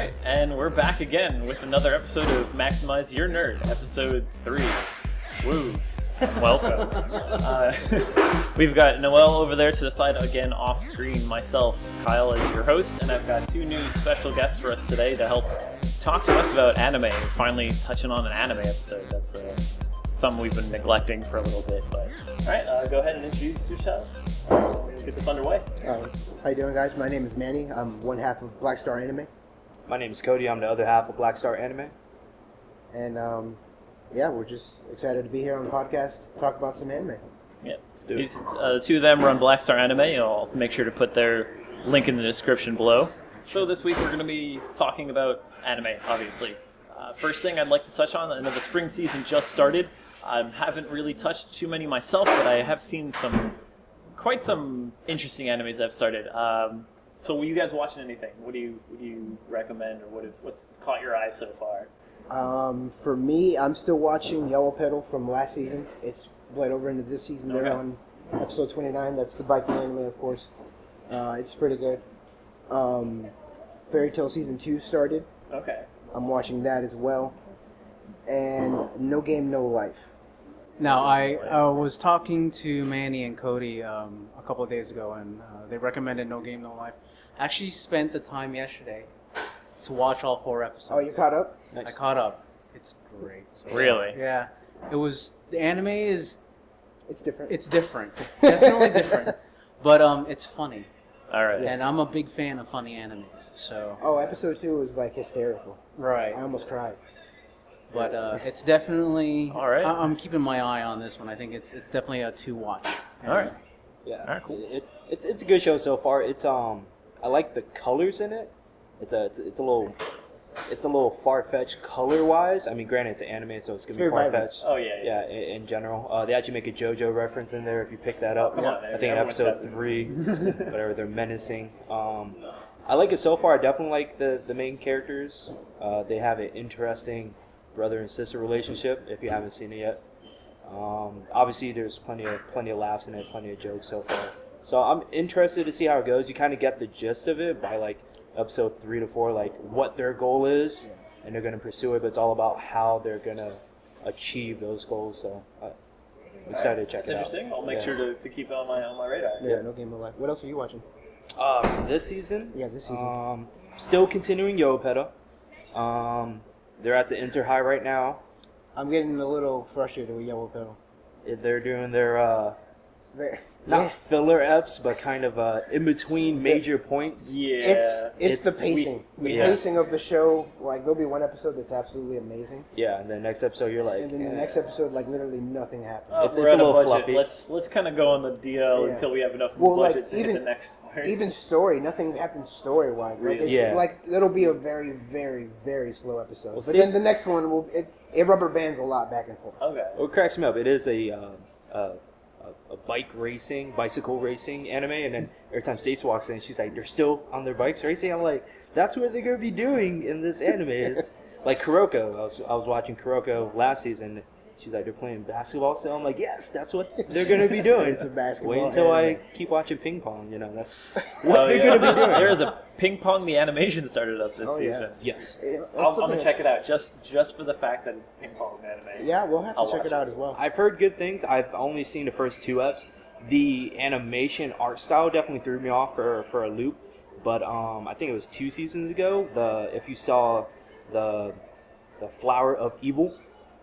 Alright, and we're back again with another episode of Maximize Your Nerd, episode 3. Woo! Welcome. We've got Noel over there to the side again off screen, myself, Kyle, as your host, and I've got two new special guests for us today to help talk to us about anime. We're finally touching on an anime episode. That's something we've been neglecting for a little bit, but alright, go ahead and introduce yourselves. We'll get this underway. How you doing, guys? My name is Manny. I'm one half of Black Star Anime. My name is Cody. I'm the other half of Black Star Anime. And, we're just excited to be here on the podcast to talk about some anime. Yeah, Let's do it. the two of them run Black Star Anime. I'll make sure to put their link in the description below. So this week we're going to be talking about anime, obviously. First thing I'd like to touch on, I know the spring season just started. I haven't really touched too many myself, but I have seen quite some interesting animes that have started. So were you guys watching anything? What do you recommend, or what's caught your eye so far? For me, I'm still watching Yellow Pedal from last season. It's bled over into this season. They're on episode 29. That's the biking anime, of course. It's pretty good. Fairy Tail Season 2 started. Okay. I'm watching that as well. And No Game, No Life. Now, I was talking to Manny and Cody a couple of days ago, and they recommended No Game, No Life. I actually spent the time yesterday to watch all 4 episodes. Oh, you caught up? I caught up. It's great. So, Really? Yeah. The anime is... It's different. It's different. Definitely different. But it's funny. All right. And I'm a big fan of funny animes, so... Oh, episode 2 was, hysterical. Right. I almost cried. But it's definitely... All right. I'm keeping my eye on this one. I think it's definitely a 2-watch. All right. Yeah. All right, cool. It's a good show so far. It's I like the colors in it. It's a little far-fetched color-wise. I mean, granted, it's an anime, so it's gonna be very vibrant. far-fetched. Oh yeah. Yeah, in general. They actually make a JoJo reference in there if you pick that up. Yeah, I think in everyone's episode got it. 3, whatever, they're menacing. I like it so far. I definitely like the main characters. They have an interesting brother and sister relationship, if you haven't seen it yet. Obviously, there's plenty of laughs in it, plenty of jokes so far. So I'm interested to see how it goes. You kind of get the gist of it by episode 3 to 4, what their goal is, and they're going to pursue it. But it's all about how they're going to achieve those goals. So I'm excited to check That's it out. interesting. I'll make sure to keep it on my radar. Yeah, No Game, No Life. What else are you watching? This season, Yeah, this season. still continuing Yopeta. They're at the Inter High right now. I'm getting a little frustrated with Yellow Pedal. They're doing their not Yeah. filler eps, but kind of in between major points. Yeah. It's the It's- pacing. The yes. pacing of the show, there'll be one episode that's absolutely amazing. Yeah, and the next episode you're like, And then the next episode, literally nothing happens. Oh, It's we're a at a little budget. fluffy. Let's kind of go on the DL Yeah. until we have enough Well, budget to hit the next part. Even story, nothing happens story-wise. Really? Yeah. It'll be a very, very, very slow episode. Well, But then the next one, it rubber bands a lot back and forth. Okay. what cracks me up, it is a bicycle racing anime, and then every time Stace walks in, she's like, they're still on their bikes racing? I'm like, that's what they're going to be doing in this anime. It's like Kuroko. I was watching Kuroko last season. She's like, they're playing basketball still? I'm like, yes, that's what they're going to be doing. It's a basketball Wait until I anime. keep watching ping pong, that's Oh, what they're yeah. going to be doing. There is a ping pong. The animation started up this Oh, yeah. season. Yes. I'm gonna check it out just for the fact that it's ping pong anime. Yeah, we'll have to I'll check watch it out it. as well. I've heard good things. I've only seen the first 2 eps. The animation art style definitely threw me off for a loop. But I think it was 2 seasons ago. If you saw the Flower of Evil,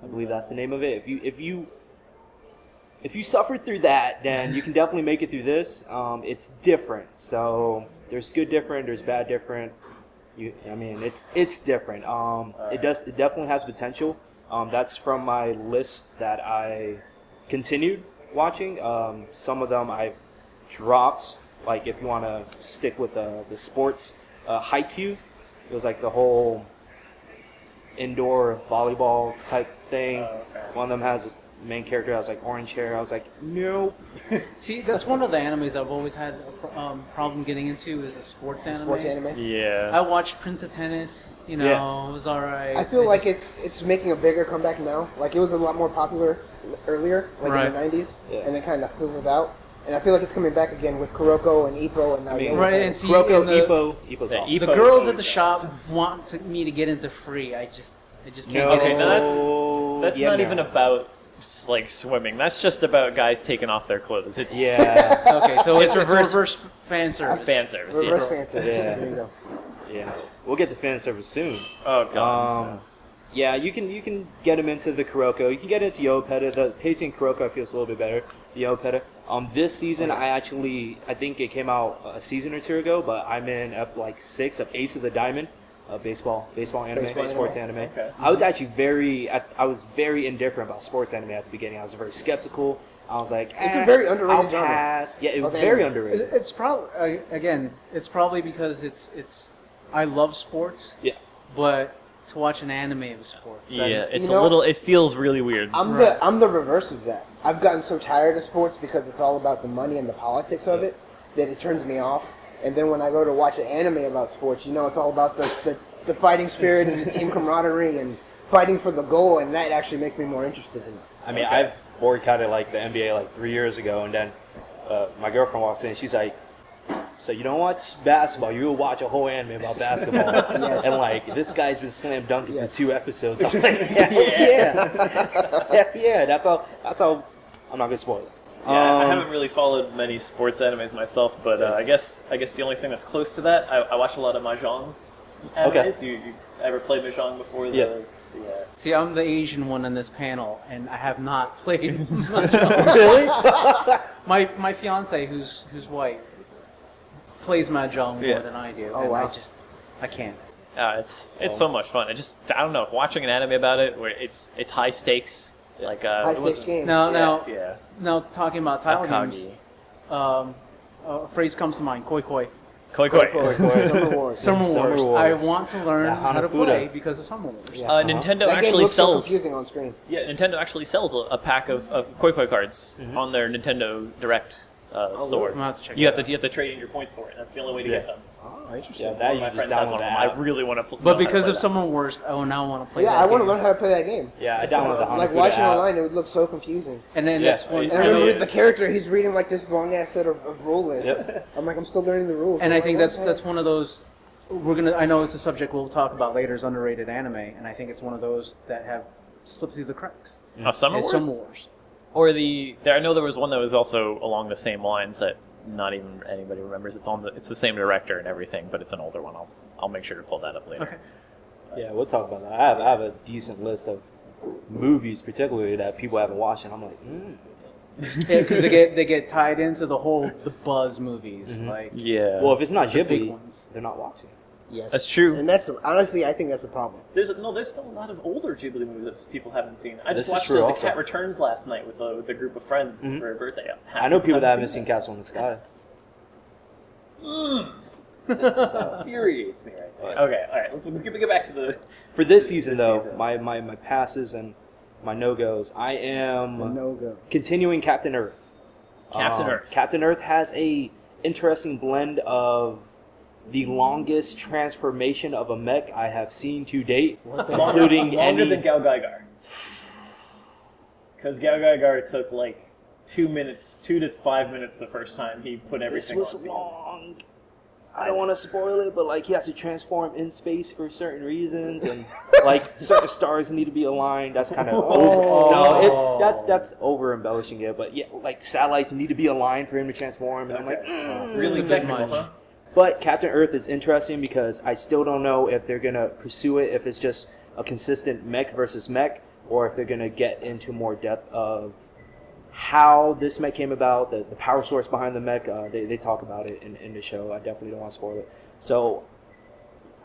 I believe that's the name of it. If you suffered through that, then you can definitely make it through this. It's different. So there's good different, there's bad different. It's different. It definitely has potential. That's from my list that I continued watching. Some of them I've dropped. Like if you want to stick with the sports, Haikyuu, it was like the whole indoor volleyball type thing. Oh, okay. One of them has a main character that has orange hair. I was like, nope. See, that's one of the animes I've always had a problem getting into is the sports anime. Sports anime. Yeah. I watched Prince of Tennis, it was alright. I feel it's making a bigger comeback now. It was a lot more popular earlier, in the 90s, Yeah. and then kind of fizzled out. And I feel like it's coming back again with Kuroko and Ippo and now Yellow right, Petal. and see, Kuroko, in the- Ippo's Yeah, awesome. Ippo The is girls always at the shop badass. want me to get into free. I just can't No, get Okay, into now it. that's yeah, not no. even about like swimming. That's just about guys taking off their clothes. It's Yeah, Okay, so It's it's reverse- reverse fan service. fan service. Reverse Yeah. fan service. Yeah. There you go. yeah. We'll get to fan service soon. Oh god. Yeah, you can get him into the Kuroko. You can get into Yopeta. The pacing in Kuroko feels a little bit better. Yopeta. This season, I think it came out a season or two ago, but I'm in up like 6 of Ace of the Diamond, baseball anime, Baseball sports anime. anime. Okay. I was actually I was very indifferent about sports anime at the beginning. I was very skeptical. I was like, It's a very underrated I'll genre pass. Yeah, it was of very anime. underrated. It's probably again. It's probably because it's. I love sports, Yeah. but to watch an anime of sports, Yeah, that's- it's You a know- little. It feels really weird. Right. I'm the reverse of that. I've gotten so tired of sports because it's all about the money and the politics of it that it turns me off. And then when I go to watch an anime about sports, it's all about the fighting spirit and the team camaraderie and fighting for the goal, and that actually makes me more interested in it. I mean, I've boycotted like the NBA like 3 years ago, and then my girlfriend walks in. She's like, "So you don't watch basketball? You'll watch a whole anime about basketball?" Yes. And like, this guy's been slam dunking Yes. for 2 episodes. I'm like, yeah. That's all. I'm not gonna spoil it. Yeah, I haven't really followed many sports animes myself, but I guess the only thing that's close to that, I watch a lot of mahjong animes. Okay. You ever played mahjong before? Yeah. See, I'm the Asian one in this panel, and I have not played Really? my fiance, who's white, plays mahjong Yeah. more than I do. Oh, and wow. I can't. It's so much fun. I don't know, watching an anime about it where it's high stakes, like High stakes games. Yeah. Now talking about title games, Akagi. a phrase comes to mind: koi koi. Koi Koi. Summer Wars. Summer Summer Wars. Wars. I want to learn Yeah, how to Hanafuda. play because of Summer Wars. Yeah. Nintendo That game actually looks so sells. confusing on screen. Yeah, Nintendo actually sells a pack of Koi Koi cards on their Nintendo Direct store. really? I'm gonna have to check You that have to trade in your points for it. That's the only way to get them. Oh, interesting. Yeah, One that of you my just friends has download one the of them. I app. really want to. But because of Summer Wars, I will now want to play that I want to game. learn how to play that game. Yeah, I downloaded the Hanafuda Like watching app. online, it would look so confusing. And then Yeah, that's when And I Really remember is. the character, he's reading like this long ass set of rule lists. Yep. I'm like, I'm still learning the rules. and I'm I think like, that's one of those. I know it's a subject we'll talk about later. Is underrated anime, and I think it's one of those that have slipped through the cracks. Summer It's Wars. Summer Wars. Or I know there was one that was also along the same lines that not even anybody remembers. It's the same director and everything, but it's an older one. I'll make sure to pull that up later. Okay. Yeah, we'll talk about that. I have a decent list of movies, particularly that people haven't watched, and I'm like, Yeah, because they get tied into the Buzz movies, like Yeah. Well, if it's not The big Ghibli, ones. they're not watching. Yes. That's true. And that's honestly, I think that's a problem. There's still a lot of older Ghibli movies that people haven't seen. I just This is watched true The also. Cat Returns last night with a group of friends for a birthday. I know people that haven't seen Castle in the Sky. That infuriates me right there. Okay, all right. Let's get back to the. For this season, This though, season. my passes and my no-goes, I am No go. continuing Captain Earth. Captain Earth. Captain Earth has a interesting blend of the longest transformation of a mech I have seen to date, including longer any. than Gal Gaigar. Because Gal Gaigar took like 2 to 5 minutes the first time he put This everything was on scene. long. I don't want to spoil it, but like he has to transform in space for certain reasons, and like certain stars need to be aligned. That's kind of over. No, that's over embellishing it. But yeah, like satellites need to be aligned for him to transform, and I'm like, Really It's a bit technical, much. huh? But Captain Earth is interesting because I still don't know if they're gonna pursue it, if it's just a consistent mech versus mech, or if they're gonna get into more depth of how this mech came about, the power source behind the mech. They talk about it in the show. I definitely don't want to spoil it. So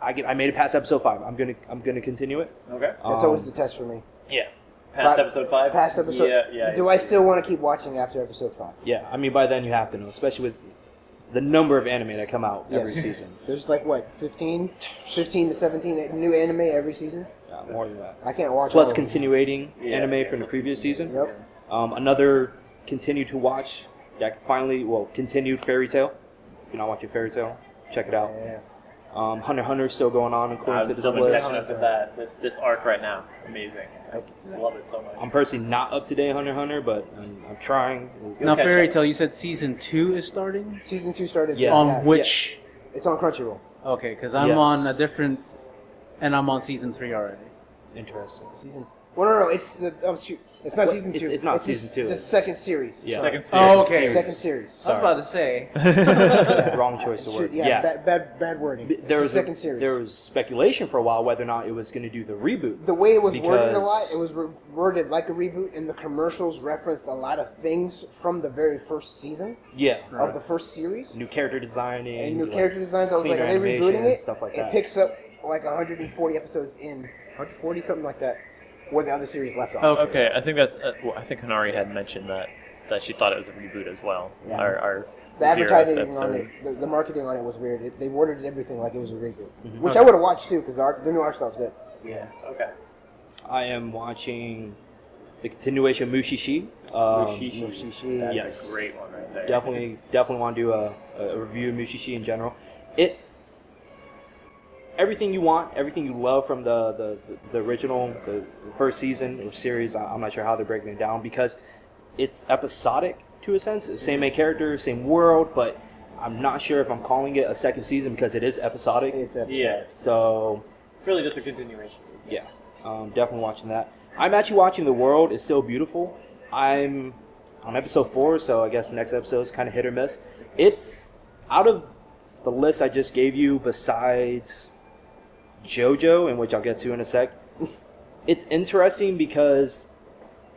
I made it past episode 5. I'm gonna continue it. Okay. That's always the test for me. Yeah. Past But- episode 5? Past episode. Yeah. Do I still want to keep watching after episode 5? Yeah, I mean by then you have to know, especially with the number of anime that come out every Yes. season. There's like what, 15 to 17 new anime every season. Yeah, more than that. I can't watch. Plus all of them. continuating Yeah, anime yeah, from the plus previous season. continuing. Yep. Another continue to watch that finally, continued Fairy Tail. If you're not watching Fairy Tail, check it out. Yeah. Hunter x Hunter is still going on according I'm to still this been list. catching up with that. This arc right now, amazing. I just love it so much. I'm personally not up to date on Hunter x Hunter, but I'm trying. Now, catch Fairy up. Tale, you said season 2 is starting? Season 2 started. Yeah. On which? It's on Crunchyroll. Okay, because I'm Yes. on a different, and I'm on season 3 already. Interesting. Season. Well, no, it's the. Oh shoot! It's not Well, season 2. it's not season two, The it's- second series. Yeah. Second Oh, series. okay. Second series. I was about to say. Wrong choice of Shoot, word. yeah, Bad wording. It's There the was second series. there was speculation for a while whether or not it was going to do the reboot. The way it was worded a lot, because- it was worded like a reboot, and the commercials referenced a lot of things from the very first season Yeah. of the first series. New character designing. And new like, character designs. I was like, cleaner are they rebooting animation, it? stuff like It that. picks up like 140 episodes in, 140 something like that, where the other series left off. Okay, I think that's. Well, I think Hanari had mentioned that she thought it was a reboot as well. Yeah. Our The 0th advertising on episode. it, the marketing on it was weird. They worded everything like it was a reboot, Mm-hmm. which I would have watched too because the new art style's good. Yeah. Okay. I am watching the continuation of Mushishi. Mushishi. Mushishi. That's Yes. a great one right there. Definitely want to do a review of Mushishi in general. Everything you want, everything you love from the original, the first season or series. I'm not sure how they're breaking it down because it's episodic to a sense. Same main character, same world, but I'm not sure if I'm calling it a second season because it is episodic. It's episode. Yeah. It's So really just a continuation. yeah, definitely watching that. I'm actually watching The World is Still Beautiful. I'm on episode 4, so I guess the next episode is kind of hit or miss. It's out of the list I just gave you, besides JoJo, in which I'll get to in a sec. It's interesting because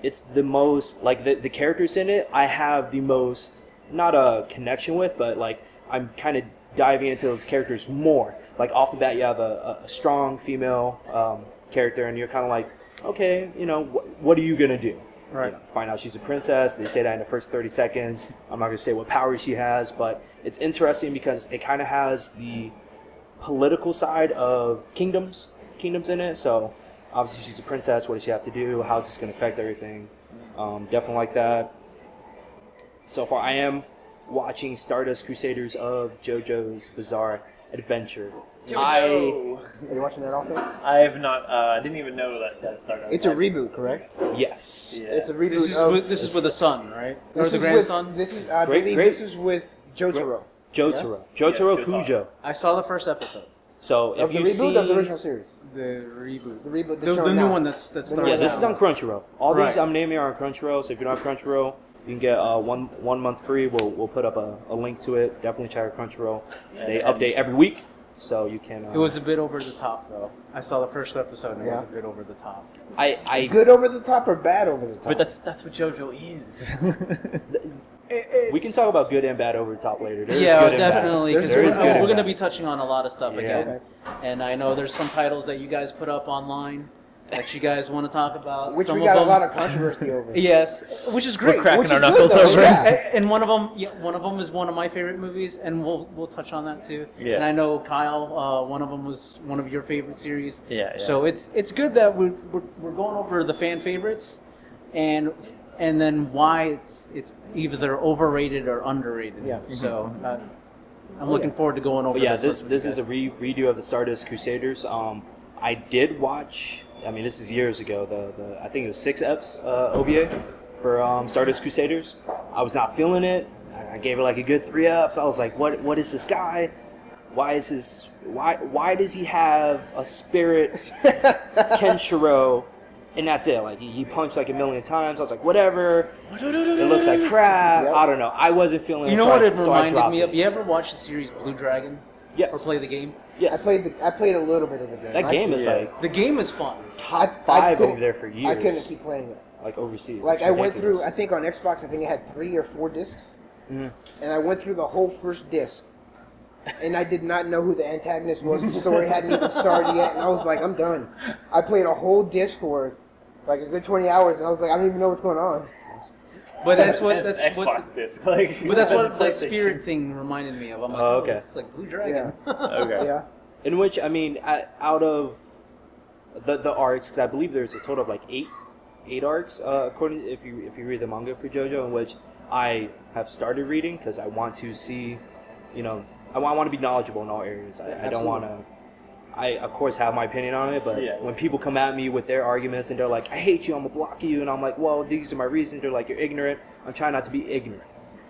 it's the most, like, the characters in it, I have the most, not a connection with, but, like, I'm kind of diving into those characters more. Like, off the bat, you have a strong female character, and you're kind of like, okay, you know, what are you going to do? Right. You know, find out she's a princess. They say that in the first 30 seconds. I'm not going to say what power she has, but it's interesting because it kind of has the political side of kingdoms in it. So obviously she's a princess. What does she have to do? How's this going to affect everything? Definitely like that. So far, I am watching Stardust Crusaders of JoJo's Bizarre Adventure. JoJo. Are you watching that also? I have not. I didn't even know that started. It's a reboot, correct? Yes. Yeah. It's a reboot. This is with the son, right? Or This the is grandson? With, this is, I Great- believe great- this is with Jotaro. Jotaro. Yeah, Jotaro Jotaro. Kujo. I saw the first episode. So if Of the you reboot see of the original series. The reboot. The reboot. The showing new now. one that's starting yeah, this is now. on Crunchyroll. All these Right. I'm naming are on Crunchyroll. So if you don't have Crunchyroll, you can get one month free. We'll put up a link to it. Definitely check out Crunchyroll. They update every week, so you can. It was a bit over the top, though. I saw the first episode, and it was Yeah. a bit over the top. I Good over the top or bad over the top? But that's what JoJo is. we can talk about good and bad over the top later. There's Yeah, good and bad. definitely. Because There is good and we're going to bad. be touching on a lot of stuff again. Okay. And I know there's some titles that you guys put up online that you guys want to talk about. Which some we got a them, lot of controversy over. Yes, which is great. We're cracking Which our is good, knuckles though, over. yeah. And one of them is one of my favorite movies, and we'll touch on that too. Yeah. And I know Kyle, one of them was one of your favorite series. Yeah. So it's good that we're going over the fan favorites, and then why it's either overrated or underrated. Yeah. So I'm looking forward to going over. But yeah, this this is a redo of the Stardust Crusaders. I did watch. I mean, this is years ago. The I think it was 6 eps OVA for Stardust Crusaders. I was not feeling it. I gave it like a good 3 eps. I was like, what is this guy? Why does he have a spirit Kenshiro? And that's it. Like he punched like a million times. I was like, whatever. It looks like crap. Yep. I don't know. I wasn't feeling it. You know so what I, it so I reminded dropped me of? it. You ever watch the series Blue Dragon? Or Yes. play the game? Yes. I played a little bit of the game. That game is Yeah. like The game is fun. top I 5 couldn't- over there for years. I couldn't keep playing it. Like overseas. Like It's I went ridiculous. through, I think on Xbox, I think it had 3 or 4 discs, Mhm. and I went through the whole first disc, and I did not know who the antagonist was. The story hadn't even started yet, and I was like, I'm done. I played a whole disc worth, like a good 20 hours, and I was like, I don't even know what's going on. But that's what It's that's Xbox what. disc. Like, But that's as a what that PlayStation. spirit thing reminded me of. I'm like, Oh, oh, okay. it's like Blue Dragon. Okay. Yeah. In which, I mean, out of the arcs, because I believe there's a total of like eight arcs, according if you read the manga for JoJo, in which I have started reading because I want to see, you know, I want to be knowledgeable in all areas. I don't want to. I of course have my opinion on it, but when people come at me with their arguments and they're like, "I hate you, I'm gonna block you," and I'm like, "Well, these are my reasons." They're like, "You're ignorant." I'm trying not to be ignorant,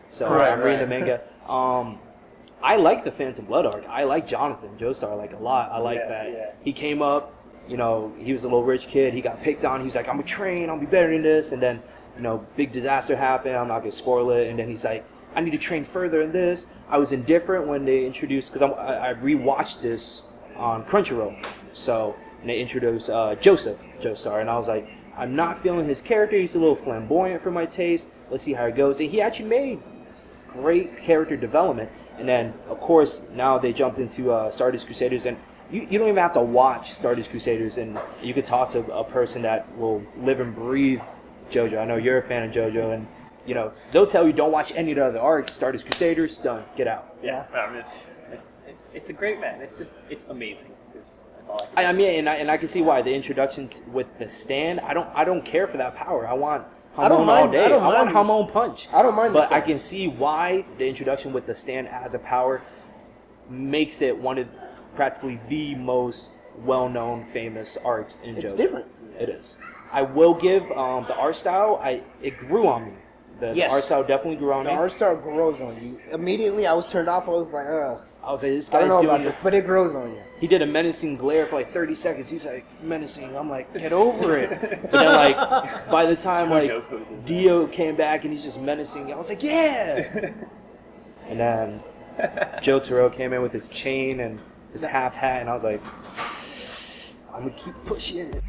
so I'm reading the manga. I like the Phantom Blood arc. I like Jonathan Joestar like a lot. I like that he came up. You know, he was a little rich kid. He got picked on. He was like, "I'm gonna train. I'll be better than this." And then, you know, big disaster happened. I'm not gonna spoil it. And then he's like, "I need to train further in this." I was indifferent when they introduced, because I rewatched this on Crunchyroll. So, and they introduced Joseph Joestar, and I was like, I'm not feeling his character. He's a little flamboyant for my taste. Let's see how it goes. And he actually made great character development. And then, of course, now they jumped into Stardust Crusaders, and you don't even have to watch Stardust Crusaders, and you could talk to a person that will live and breathe JoJo. I know you're a fan of JoJo, and you know they'll tell you don't watch any of the other arcs. Stardust Crusaders, done, get out. Yeah, it's a great man. It's amazing. That's all I mean, and I can see why the introduction with the stand. I don't care for that power. I want Hamon all day. I want Hamon punch. I don't mind, but I can see why the introduction with the stand as a power makes it one of practically the most well-known, famous arcs in JoJo. It's different. It is. I will give the art style. It grew on me. The art style definitely grew on me. The art style grows on you. Immediately, I was turned off. I was like, ugh. I was like, this I don't guy's know about doing this, but it grows on you. He did a menacing glare for like 30 seconds. He's like, menacing. I'm like, get over it. But then, like, by the time, like, Dio came back and he's just menacing, I was like, yeah! And then Jotaro came in with his chain and his half hat, and I was like, I'm gonna keep pushing it.